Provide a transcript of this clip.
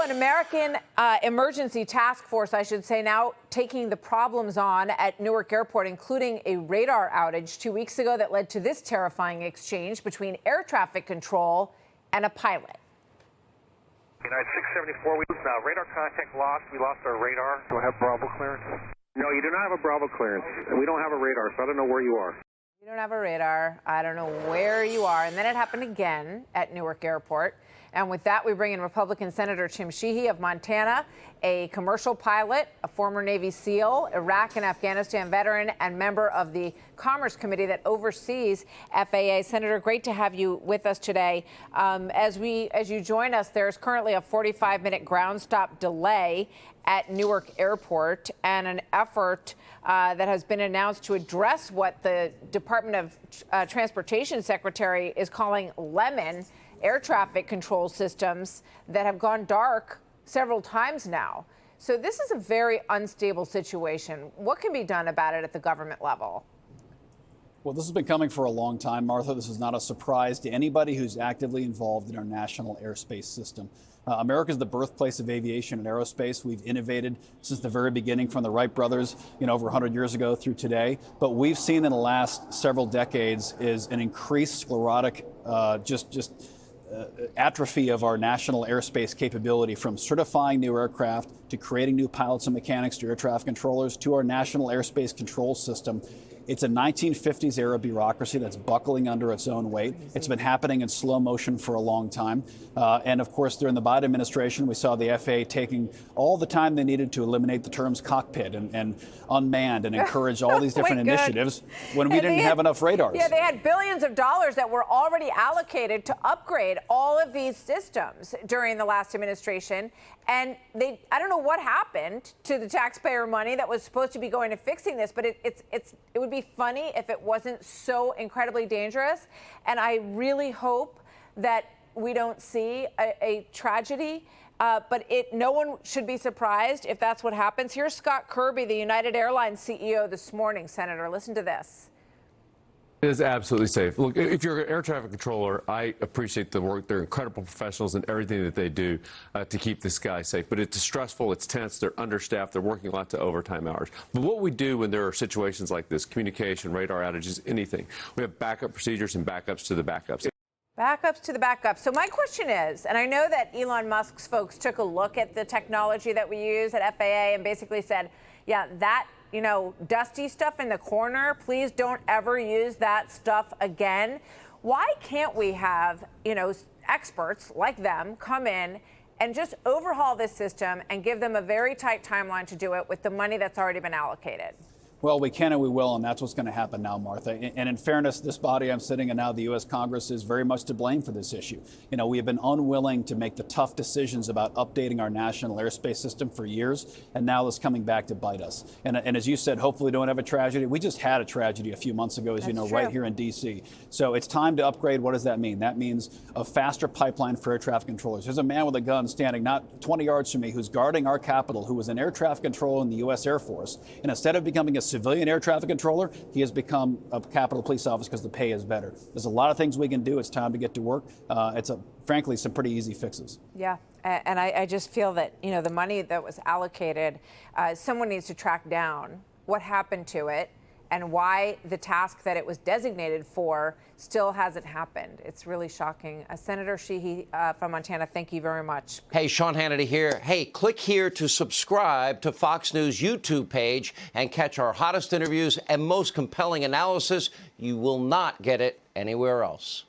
an American emergency task force, I should say, now taking the problems on at Newark Airport, including a radar outage 2 weeks ago that led to this terrifying exchange between air traffic control and a pilot. United 674, we now radar contact lost. We lost our radar. Do I have Bravo clearance? No, you do not have a Bravo clearance. We don't have a radar, so I don't know where you are. You don't have a radar. I don't know where you are. And then it happened again at Newark Airport. And with that, we bring in Republican Senator Tim Sheehy of Montana, a commercial pilot, a former Navy SEAL, Iraq and Afghanistan veteran, and member of the Commerce Committee that oversees FAA. Senator, great to have you with us today. As you join us, there's currently a 45-minute ground stop delay at Newark Airport and an effort that has been announced to address what the Department of Transportation Secretary is calling lemon air traffic control systems that have gone dark several times now. So this is a very unstable situation. What can be done about it at the government level? Well, this has been coming for a long time, Martha. This is not a surprise to anybody who's actively involved in our national airspace system. America is the birthplace of aviation and aerospace. We've innovated since the very beginning, from the Wright brothers, over 100 years ago through today. But we've seen in the last several decades is an increased sclerotic, atrophy of our national airspace capability, from certifying new aircraft to creating new pilots and mechanics to air traffic controllers to our national airspace control system. It's a 1950s era bureaucracy that's buckling under its own weight. It's been happening in slow motion for a long time. And of course, during the Biden administration, we saw the FAA taking all the time they needed to eliminate the terms cockpit and unmanned and encourage all these different initiatives when we didn't have enough radars. Yeah, they had billions of dollars that were already allocated to upgrade all of these systems during the last administration. And I don't know what happened to the taxpayer money that was supposed to be going to fixing this, but it would be funny if it wasn't so incredibly dangerous. And I really hope that we don't see a tragedy, but no one should be surprised if that's what happens. Here's Scott Kirby, the United Airlines CEO, this morning. Senator, listen to this. It is absolutely safe. Look, if you're an air traffic controller, I appreciate the work. They're incredible professionals in everything that they do to keep the sky safe. But it's stressful, it's tense, they're understaffed, they're working lots of overtime hours. But what we do when there are situations like this, communication, radar outages, anything, we have backup procedures and backups to the backups. Backups to the backups. So my question is, and I know that Elon Musk's folks took a look at the technology that we use at FAA and basically said, yeah, that dusty stuff in the corner, please don't ever use that stuff again. Why can't we have, experts like them come in and just overhaul this system and give them a very tight timeline to do it with the money that's already been allocated? Well, we can and we will, and that's what's going to happen now, Martha. And in fairness, this body I'm sitting in now, the U.S. Congress, is very much to blame for this issue. We have been unwilling to make the tough decisions about updating our national airspace system for years, and now it's coming back to bite us. And as you said, hopefully we don't have a tragedy. We just had a tragedy a few months ago, as you know, right here in D.C. So it's time to upgrade. What does that mean? That means a faster pipeline for air traffic controllers. There's a man with a gun standing not 20 yards from me who's guarding our Capitol, who was an air traffic controller in the U.S. Air Force. And instead of becoming a civilian air traffic controller, he has become a Capitol Police officer because the pay is better. There's a lot of things we can do. It's time to get to work. Frankly, some pretty easy fixes. Yeah, and I just feel that, the money that was allocated, someone needs to track down what happened to it and why the task that it was designated for still hasn't happened. It's really shocking. Senator Sheehy from Montana, thank you very much. Hey, Sean Hannity here. Hey, click here to subscribe to Fox News YouTube page and catch our hottest interviews and most compelling analysis. You will not get it anywhere else.